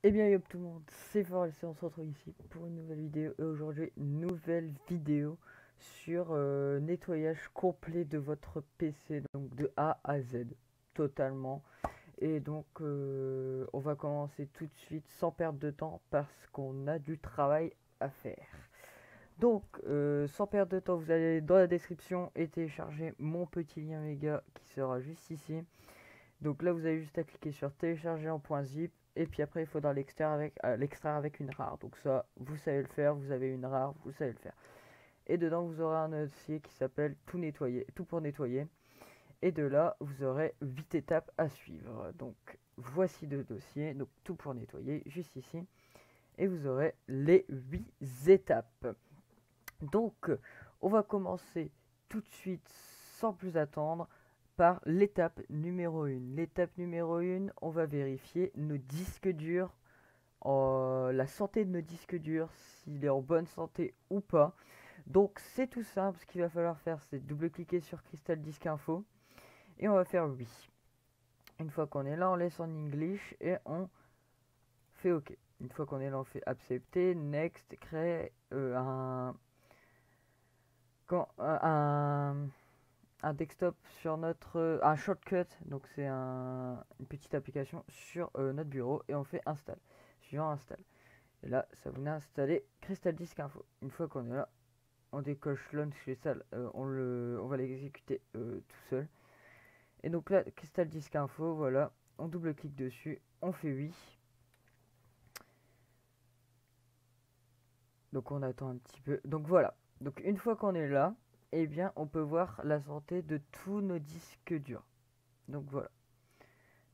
Eh bien, yop tout le monde, c'est Forest et on se retrouve ici pour une nouvelle vidéo. Et aujourd'hui, nouvelle vidéo sur nettoyage complet de votre PC, donc de A à Z, totalement. Et donc, on va commencer tout de suite sans perdre de temps parce qu'on a du travail à faire. Donc, sans perdre de temps, vous allez dans la description et télécharger mon petit lien méga qui sera juste ici. Donc là, vous avez juste à cliquer sur télécharger en .zip et puis après, il faudra l'extraire avec une rare. Donc ça, vous savez le faire, vous avez une rare, vous savez le faire. Et dedans, vous aurez un dossier qui s'appelle tout nettoyer, tout pour nettoyer. Et de là, vous aurez 8 étapes à suivre. Donc voici deux dossiers, donc tout pour nettoyer, juste ici. Et vous aurez les 8 étapes. Donc, on va commencer tout de suite, sans plus attendre, par l'étape numéro 1. L'étape numéro 1, on va vérifier nos disques durs, la santé de nos disques durs, s'il est en bonne santé ou pas. Donc, c'est tout simple. Ce qu'il va falloir faire, c'est double-cliquer sur Crystal Disk Info et on va faire oui. Une fois qu'on est là, on laisse en English et on fait OK. Une fois qu'on est là, on fait accepter, next, créer un desktop sur notre un shortcut, donc c'est une petite application sur notre bureau et on fait install. Suivant install. Et là, ça vous a installé Crystal Disk Info. Une fois qu'on est là, on décoche launch crystal, on va l'exécuter tout seul. Et donc là, Crystal Disk Info, voilà, on double-clique dessus, on fait oui. Donc on attend un petit peu. Donc voilà. Donc une fois qu'on est là, eh bien on peut voir la santé de tous nos disques durs. Donc voilà.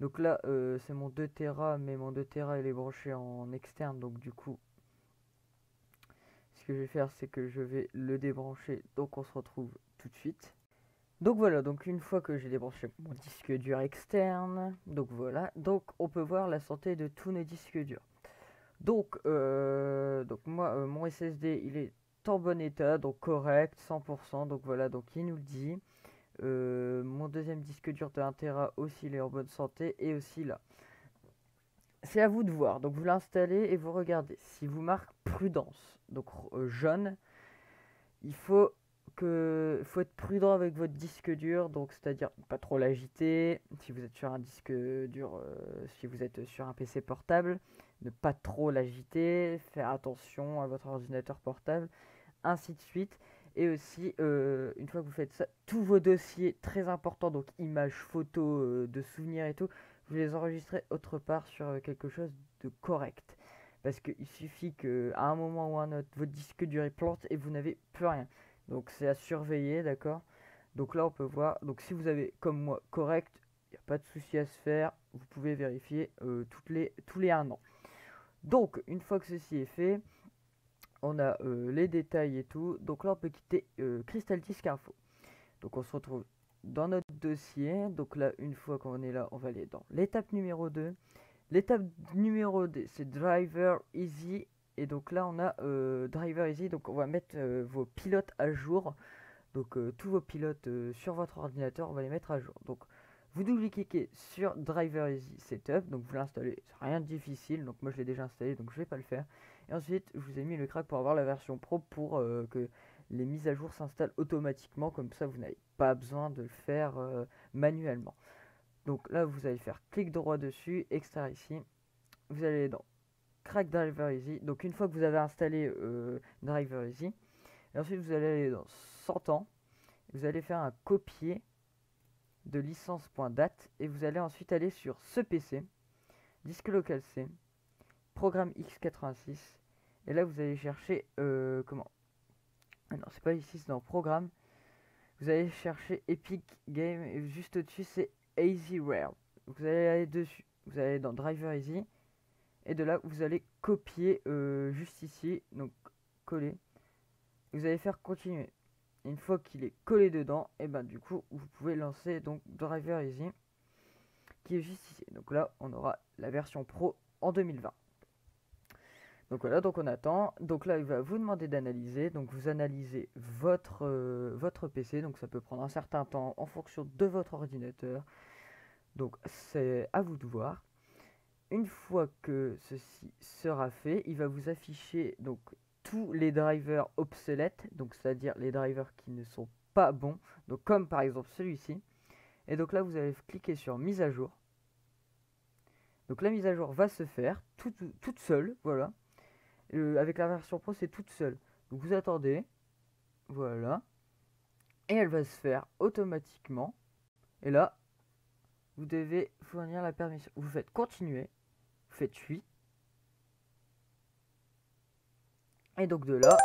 Donc là c'est mon 2 Tera, mais mon 2 Tera il est branché en externe. Donc du coup, ce que je vais faire c'est que je vais le débrancher. Donc on se retrouve tout de suite. Donc voilà, donc une fois que j'ai débranché mon disque dur externe, donc voilà, donc on peut voir la santé de tous nos disques durs. Donc moi, mon SSD, il est en bon état, donc correct, 100%. Donc voilà, donc il nous le dit. Mon deuxième disque dur de 1 Tera aussi, il est en bonne santé. Et aussi là. C'est à vous de voir. Donc vous l'installez et vous regardez. Si vous marque prudence, donc jaune, il faut être prudent avec votre disque dur, donc c'est-à-dire pas trop l'agiter. Si vous êtes sur un disque dur, si vous êtes sur un PC portable, ne pas trop l'agiter, faire attention à votre ordinateur portable, ainsi de suite. Et aussi, une fois que vous faites ça, tous vos dossiers très importants, donc images, photos, de souvenirs et tout, vous les enregistrez autre part sur quelque chose de correct. Parce qu'il suffit qu'à un moment ou un autre, votre disque dur il plante et vous n'avez plus rien. Donc c'est à surveiller, d'accord. Donc là on peut voir, donc si vous avez comme moi correct, il n'y a pas de souci à se faire, vous pouvez vérifier tous les 1 an. Donc une fois que ceci est fait, on a les détails et tout. Donc là on peut quitter Crystal Disk Info. Donc on se retrouve dans notre dossier. Donc là une fois qu'on est là, on va aller dans l'étape numéro 2. L'étape numéro 2 c'est Driver Easy. Et donc là on a Driver Easy. Donc on va mettre vos pilotes à jour. Donc tous vos pilotes sur votre ordinateur, on va les mettre à jour. Donc vous double-cliquez sur Driver Easy Setup, donc vous l'installez, c'est rien de difficile, donc moi je l'ai déjà installé, donc je vais pas le faire. Et ensuite, je vous ai mis le crack pour avoir la version pro pour que les mises à jour s'installent automatiquement, comme ça vous n'avez pas besoin de le faire manuellement. Donc là, vous allez faire clic droit dessus, extraire ici, vous allez dans Crack Driver Easy. Donc une fois que vous avez installé Driver Easy, et ensuite vous allez aller dans 100 ans, vous allez faire un copier de licence.date et vous allez ensuite aller sur ce PC, disque local C, programme x86 et là vous allez chercher comment ah non c'est pas ici, c'est dans programme, vous allez chercher Epic Game et juste au dessus c'est Easy Rare, vous allez aller dessus, vous allez dans Driver Easy et de là vous allez copier juste ici, donc coller, vous allez faire continuer. Une fois qu'il est collé dedans, et ben du coup vous pouvez lancer donc Driver Easy qui est juste ici. Donc là on aura la version pro en 2020. Donc voilà, donc on attend. Donc là il va vous demander d'analyser. Donc vous analysez votre PC. Donc ça peut prendre un certain temps en fonction de votre ordinateur. Donc c'est à vous de voir. une fois que ceci sera fait, il va vous afficher donc tous les drivers obsolètes, donc c'est-à-dire les drivers qui ne sont pas bons, donc comme par exemple celui-ci. Et donc là, vous allez cliquer sur mise à jour. Donc la mise à jour va se faire toute seule, voilà. Avec la version pro, c'est toute seule. Donc vous attendez, voilà. Et elle va se faire automatiquement. Et là, vous devez fournir la permission. Vous faites continuer, vous faites oui. Et donc de là,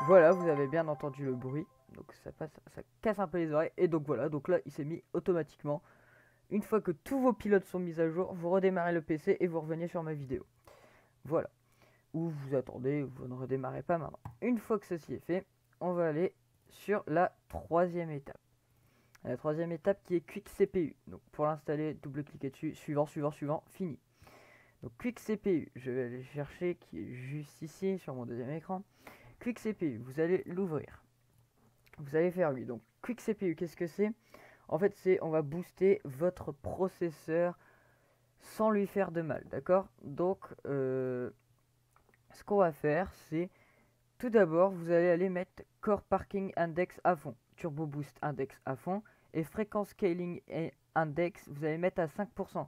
voilà, vous avez bien entendu le bruit. Donc ça passe, ça casse un peu les oreilles. Et donc voilà, donc là, il s'est mis automatiquement. Une fois que tous vos pilotes sont mis à jour, vous redémarrez le PC et vous revenez sur ma vidéo. Voilà. Ou vous attendez, vous ne redémarrez pas maintenant. Une fois que ceci est fait, on va aller sur la troisième étape. La troisième étape qui est Quick CPU. Donc pour l'installer, double-cliquez dessus, suivant, fini. Donc Quick CPU, je vais aller chercher qui est juste ici sur mon deuxième écran. Quick CPU, vous allez l'ouvrir. Vous allez faire lui. Donc Quick CPU, qu'est-ce que c'est? En fait, on va booster votre processeur sans lui faire de mal, d'accord? Donc, ce qu'on va faire, c'est tout d'abord, vous allez aller mettre Core Parking Index à fond, Turbo Boost Index à fond, et Fréquence Scaling Index, vous allez mettre à 5%.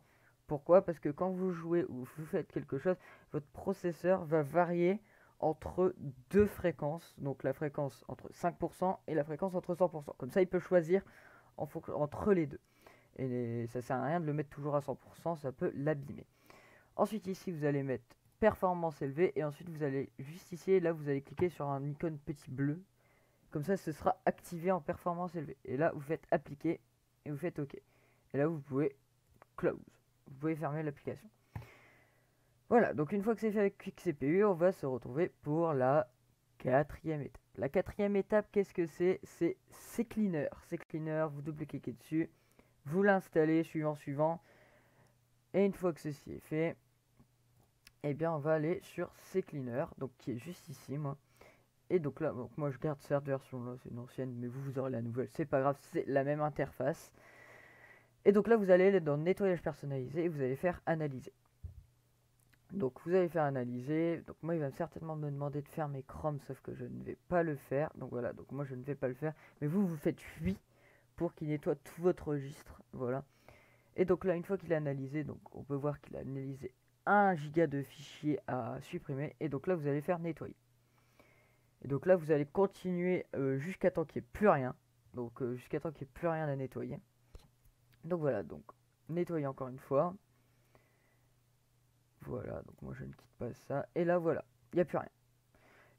Pourquoi? Parce que quand vous jouez ou vous faites quelque chose, votre processeur va varier entre deux fréquences, donc la fréquence entre 5% et la fréquence entre 100%. Comme ça, il peut choisir entre les deux. Et ça sert à rien de le mettre toujours à 100%, ça peut l'abîmer. Ensuite ici vous allez mettre performance élevée et ensuite vous allez juste ici, là vous allez cliquer sur un icône petit bleu. Comme ça ce sera activé en performance élevée. Et là vous faites appliquer et vous faites OK. Et là vous pouvez close. Vous pouvez fermer l'application. Voilà, donc une fois que c'est fait avec Quick CPU, on va se retrouver pour la quatrième étape. La quatrième étape, qu'est-ce que c'est? C'est CCleaner. CCleaner, vous double-cliquez dessus. Vous l'installez suivant. Et une fois que ceci est fait, eh bien on va aller sur CCleaner, donc qui est juste ici moi. Et donc là, donc moi je garde cette version là, c'est une ancienne, mais vous aurez la nouvelle, c'est pas grave, c'est la même interface. Et donc là vous allez aller dans nettoyage personnalisé et vous allez faire analyser. Donc vous allez faire analyser, donc moi il va certainement me demander de faire mes Chrome, sauf que je ne vais pas le faire. Donc voilà, donc moi je ne vais pas le faire, mais vous faites oui pour qu'il nettoie tout votre registre, voilà. Et donc là, une fois qu'il a analysé, donc on peut voir qu'il a analysé 1 giga de fichiers à supprimer. Et donc là, vous allez faire nettoyer. Et donc là, vous allez continuer jusqu'à temps qu'il n'y ait plus rien. Donc jusqu'à temps qu'il n'y ait plus rien à nettoyer. Donc voilà, donc nettoyer encore une fois. Voilà, donc moi je ne quitte pas ça. Et là, voilà, il n'y a plus rien.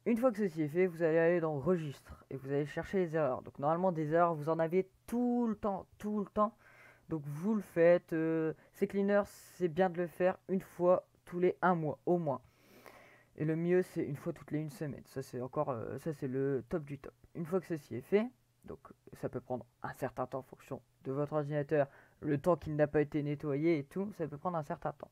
Une fois que ceci est fait, vous allez aller dans registre et vous allez chercher les erreurs. Donc normalement, des erreurs, vous en avez tout le temps. Donc vous le faites. CCleaner, c'est bien de le faire une fois tous les 1 mois au moins. Et le mieux, c'est une fois toutes les 1 semaine. Ça, c'est encore, ça c'est le top du top. Une fois que ceci est fait, donc ça peut prendre un certain temps en fonction de votre ordinateur, le temps qu'il n'a pas été nettoyé et tout, ça peut prendre un certain temps.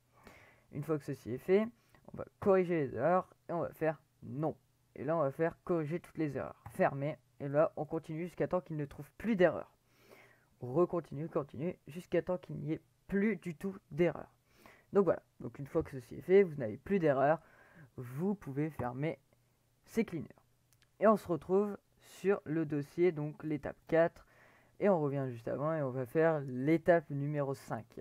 Une fois que ceci est fait, on va corriger les erreurs et on va faire non. Et là, on va faire corriger toutes les erreurs. Fermer. Et là, on continue jusqu'à temps qu'il ne trouve plus d'erreurs. Continue jusqu'à temps qu'il n'y ait plus du tout d'erreur. Donc voilà, donc une fois que ceci est fait, vous n'avez plus d'erreur, vous pouvez fermer CCleaner. Et on se retrouve sur le dossier, donc l'étape 4, et on revient juste avant et on va faire l'étape numéro 5.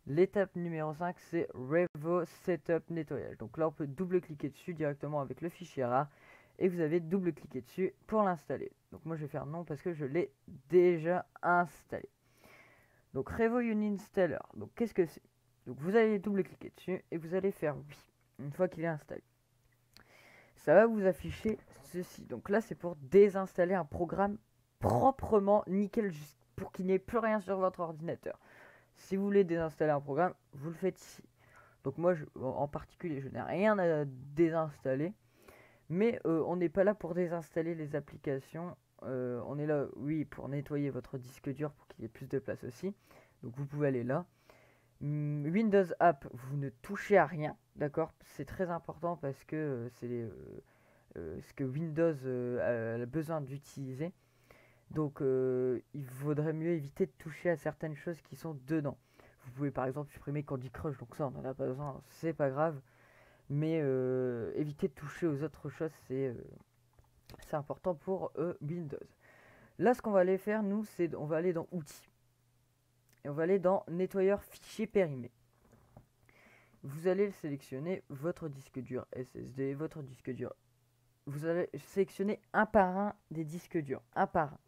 L'étape numéro 5, c'est Revo Setup Nettoyage. Donc là, on peut double-cliquer dessus directement avec le fichier RAR et vous avez double-cliqué dessus pour l'installer. Donc moi, je vais faire non parce que je l'ai déjà installé. Donc Revo Uninstaller. Donc qu'est-ce que c'est? Donc vous allez double-cliquer dessus et vous allez faire oui une fois qu'il est installé. Ça va vous afficher ceci. Donc là, c'est pour désinstaller un programme proprement nickel, juste pour qu'il n'y ait plus rien sur votre ordinateur. Si vous voulez désinstaller un programme, vous le faites ici. Donc moi, en particulier, je n'ai rien à désinstaller. Mais on n'est pas là pour désinstaller les applications. On est là, oui, pour nettoyer votre disque dur pour qu'il y ait plus de place aussi. Donc vous pouvez aller là. Windows App, vous ne touchez à rien, d'accord? C'est très important parce que c'est ce que Windows a besoin d'utiliser. Donc il vaudrait mieux éviter de toucher à certaines choses qui sont dedans. vous pouvez par exemple supprimer Candy Crush, donc ça on n'en a pas besoin, c'est pas grave. Mais évitez de toucher aux autres choses, c'est important pour Windows. Là, ce qu'on va aller faire, nous, c'est on va aller dans Outils. Et on va aller dans Nettoyeur fichier périmé. Vous allez sélectionner votre disque dur SSD, votre disque dur. Vous allez sélectionner un par un des disques durs, un par un.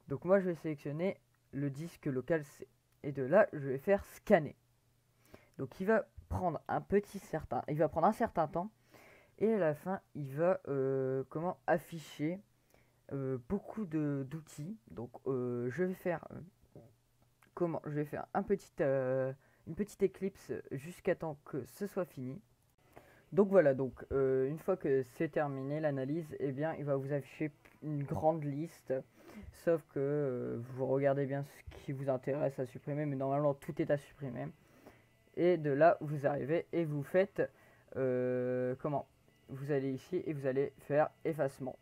Donc moi, je vais sélectionner le disque local C. Et de là, je vais faire scanner. Donc il va prendre un certain temps. Et à la fin, il va afficher beaucoup d'outils. Donc je vais faire une petite ellipse jusqu'à temps que ce soit fini. Donc voilà, une fois que c'est terminé l'analyse, eh bien il va vous afficher une grande liste, sauf que vous regardez bien ce qui vous intéresse à supprimer, mais normalement tout est à supprimer. Et de là vous arrivez et vous faites vous allez ici et vous allez faire effacement.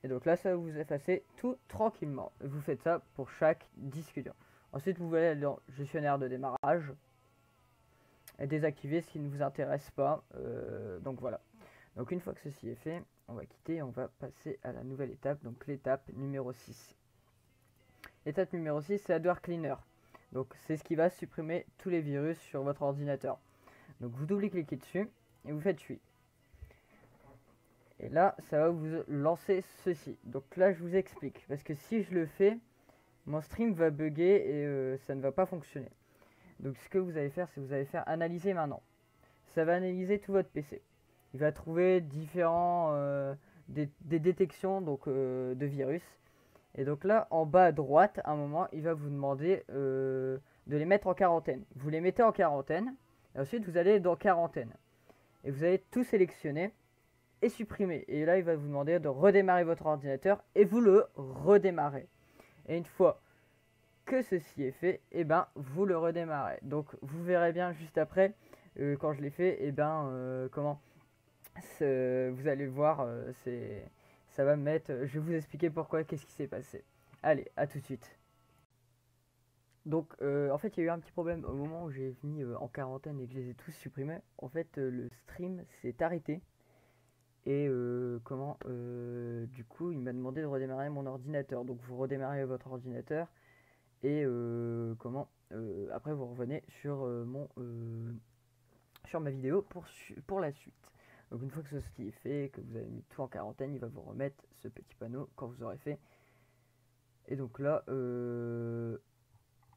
Et donc là ça va vous effacer tout tranquillement. Vous faites ça pour chaque disque dur. Ensuite vous allez dans gestionnaire de démarrage et désactiver ce qui ne vous intéresse pas. Donc voilà. Donc une fois que ceci est fait, on va quitter et on va passer à la nouvelle étape, donc l'étape numéro 6. L'étape numéro 6, c'est Hardware Cleaner. Donc c'est ce qui va supprimer tous les virus sur votre ordinateur. Donc vous double-cliquez dessus et vous faites oui. Et là, ça va vous lancer ceci. Donc là, je vous explique. Parce que si je le fais, mon stream va bugger et ça ne va pas fonctionner. Donc ce que vous allez faire, c'est que vous allez faire analyser maintenant. Ça va analyser tout votre PC. Il va trouver différents des détections de virus. Et donc là, en bas à droite, à un moment, il va vous demander de les mettre en quarantaine. Vous les mettez en quarantaine. Et ensuite, vous allez dans quarantaine. Et vous allez tout sélectionner et supprimer. Et là, il va vous demander de redémarrer votre ordinateur et vous le redémarrez. Et une fois que ceci est fait, et ben vous le redémarrez. Donc vous verrez bien juste après quand je l'ai fait, et vous allez voir, ça va me mettre. Je vais vous expliquer pourquoi, qu'est-ce qui s'est passé. Allez, à tout de suite. Donc en fait il y a eu un petit problème au moment où j'ai mis en quarantaine et que je les ai tous supprimés. En fait le stream s'est arrêté. Et du coup, il m'a demandé de redémarrer mon ordinateur. Donc, vous redémarrez votre ordinateur et après vous revenez sur sur ma vidéo pour la suite. Donc, une fois que ceci est fait, que vous avez mis tout en quarantaine, il va vous remettre ce petit panneau quand vous aurez fait. Et donc là,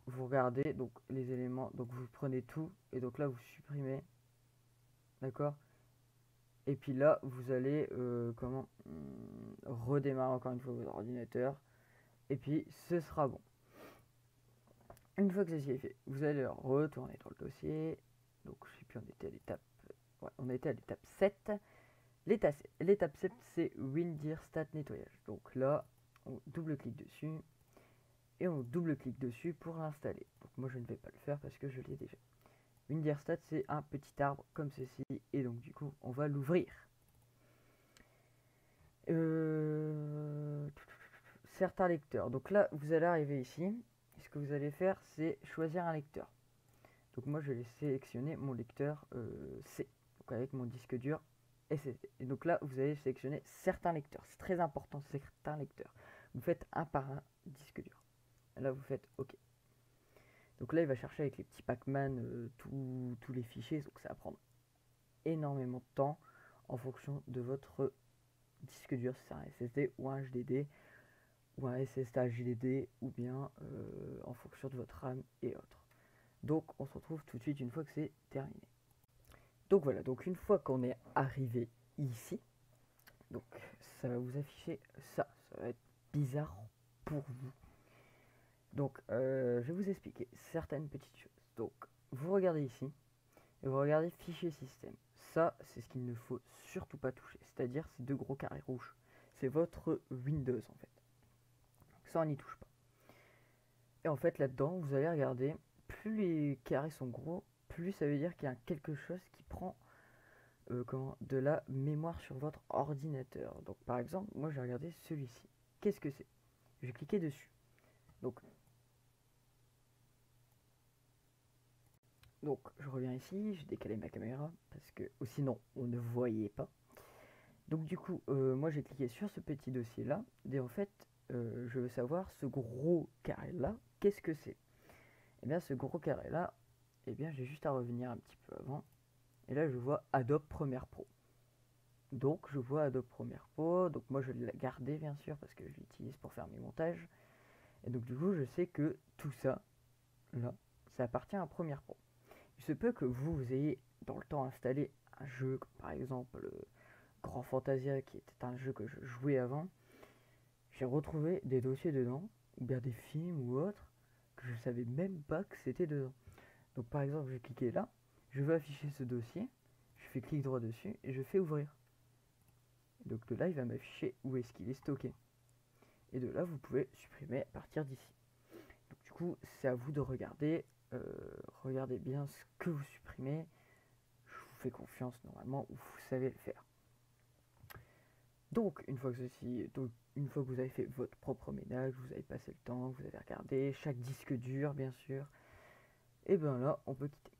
vous regardez donc les éléments. Donc, vous prenez tout et donc là, vous supprimez. D'accord? Et puis là, vous allez redémarrer encore une fois votre ordinateur. Et puis, ce sera bon. Une fois que ceci est fait, vous allez retourner dans le dossier. Donc, je sais plus, on était à l'étape... Ouais, on était à l'étape 7. L'étape 7, c'est WinDirStat nettoyage. Donc là, on double-clique dessus. Et on double-clique dessus pour l'installer. Donc moi, je ne vais pas le faire parce que je l'ai déjà. WinDirStat, c'est un petit arbre comme ceci. Et donc, du coup, on va l'ouvrir. Certains lecteurs. Donc là, vous allez arriver ici. Et ce que vous allez faire, c'est choisir un lecteur. Donc moi, je vais sélectionner mon lecteur C. Donc avec mon disque dur SSD. Et donc là, vous allez sélectionner certains lecteurs. C'est très important, certains lecteurs. Vous faites un par un disque dur. Et là, vous faites OK. Donc là, il va chercher avec les petits Pac-Man tous les fichiers. Donc ça va prendre énormément de temps en fonction de votre disque dur, si c'est un SSD ou un HDD ou un SSD HDD ou bien en fonction de votre RAM et autres. Donc on se retrouve tout de suite une fois que c'est terminé. Donc voilà, donc une fois qu'on est arrivé ici, donc ça va vous afficher ça va être bizarre pour vous. Donc je vais vous expliquer certaines petites choses. Donc vous regardez ici et vous regardez fichier système. Ça c'est ce qu'il ne faut surtout pas toucher, c'est-à-dire ces deux gros carrés rouges. C'est votre Windows en fait. Ça on n'y touche pas. Et en fait là-dedans vous allez regarder, plus les carrés sont gros, plus ça veut dire qu'il y a quelque chose qui prend de la mémoire sur votre ordinateur. Donc par exemple, moi j'ai regardé celui-ci. Qu'est-ce que c'est? Je vais cliquer dessus. Donc Donc je reviens ici, j'ai décalé ma caméra parce que sinon on ne voyait pas. Donc du coup, moi j'ai cliqué sur ce petit dossier là, et en fait, je veux savoir ce gros carré là, qu'est-ce que c'est? Et bien ce gros carré là, et bien j'ai juste à revenir un petit peu avant, et là je vois Adobe Premiere Pro. Donc je vois Adobe Premiere Pro, donc moi je l'ai gardé bien sûr parce que je l'utilise pour faire mes montages. Et donc du coup je sais que tout ça, là, ça appartient à Premiere Pro. Il se peut que vous ayez dans le temps installé un jeu, comme par exemple Grand Fantasia, qui était un jeu que je jouais avant. J'ai retrouvé des dossiers dedans, ou bien des films ou autres, que je savais même pas que c'était dedans. Donc par exemple, je vais cliquer là, je veux afficher ce dossier, je fais clic droit dessus et je fais ouvrir. Et donc de là, il va m'afficher où est-ce qu'il est stocké. Et de là, vous pouvez supprimer à partir d'ici. Donc du coup, c'est à vous de regarder. Regardez bien ce que vous supprimez. Je vous fais confiance normalement, vous savez le faire. Donc une fois que vous avez fait votre propre ménage, vous avez passé le temps, vous avez regardé chaque disque dur bien sûr, et bien là on peut quitter.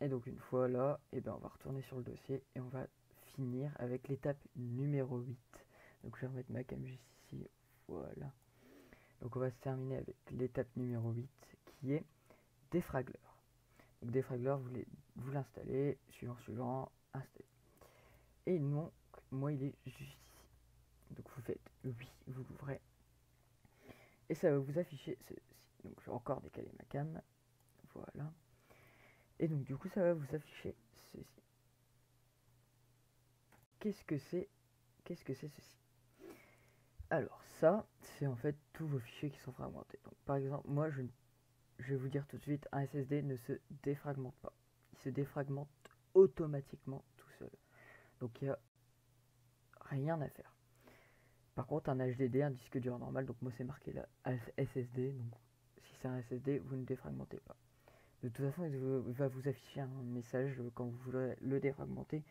Et donc une fois là, et bien on va retourner sur le dossier et on va finir avec l'étape numéro 8. Donc je vais remettre ma cam juste ici, voilà. Donc on va se terminer avec l'étape numéro 8 qui est défragleur. Donc défragleur, vous l'installez, suivant, installez. Et non, moi il est juste ici. Donc vous faites oui, vous l'ouvrez. Et ça va vous afficher ceci. Donc je vais encore décaler ma cam. Voilà. Et donc du coup ça va vous afficher ceci. Qu'est-ce que c'est ceci? Alors ça, c'est en fait tous vos fichiers qui sont fragmentés. Donc par exemple, moi je vais vous dire tout de suite, un SSD ne se défragmente pas. Il se défragmente automatiquement tout seul. Donc il n'y a rien à faire. Par contre, un HDD, un disque dur normal, donc moi c'est marqué là SSD, donc si c'est un SSD, vous ne défragmentez pas. De toute façon, il va vous afficher un message quand vous voulez le défragmenter.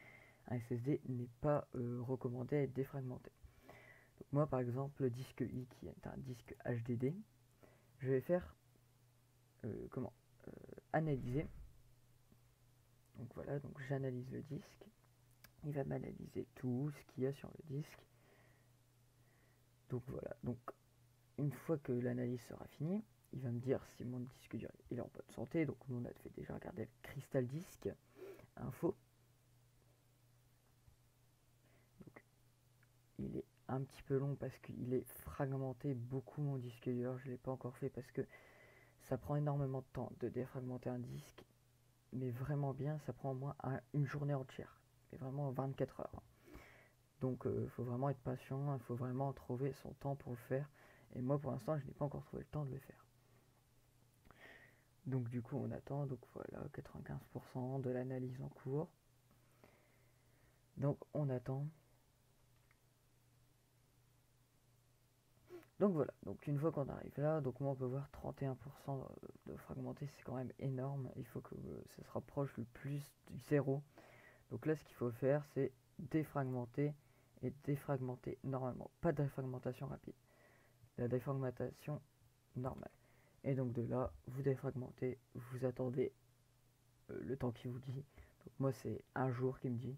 Un SSD n'est pas recommandé à être défragmenté. Donc moi, par exemple, le disque I qui est un disque HDD, je vais faire analyser. Donc voilà, donc j'analyse le disque. Il va m'analyser tout ce qu'il y a sur le disque. Donc voilà, donc une fois que l'analyse sera finie, il va me dire si mon disque dur il est en bonne santé. Donc nous on a fait déjà regarder avec Crystal Disk Info. Donc il est un petit peu long parce qu'il est fragmenté beaucoup mon disque dur. Je ne l'ai pas encore fait parce que ça prend énormément de temps de défragmenter un disque. Mais vraiment bien, ça prend au moins une journée entière. Mais vraiment 24 heures. Donc il faut vraiment être patient, il faut vraiment trouver son temps pour le faire. Et moi pour l'instant je n'ai pas encore trouvé le temps de le faire. Donc du coup on attend, donc voilà, 95% de l'analyse en cours. Donc on attend. Donc voilà, donc une fois qu'on arrive là, donc moi on peut voir 31% de fragmenté, c'est quand même énorme. Il faut que ça se rapproche le plus du zéro. Donc là ce qu'il faut faire c'est défragmenter et défragmenter normalement. Pas de défragmentation rapide, la défragmentation normale. Et donc de là, vous défragmentez, vous attendez le temps qu'il vous dit. Donc moi c'est un jour qu'il me dit.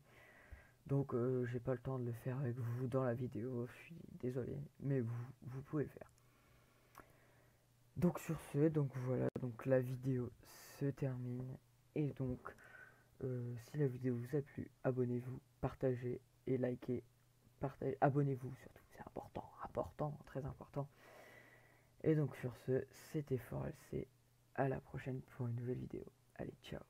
Donc j'ai pas le temps de le faire avec vous dans la vidéo, je suis désolé, mais vous pouvez le faire. Donc sur ce, donc voilà, donc la vidéo se termine. Et donc si la vidéo vous a plu, abonnez-vous, partagez et likez. Abonnez-vous surtout, c'est important, très important. Et donc sur ce, c'était ForLC. À la prochaine pour une nouvelle vidéo. Allez, ciao.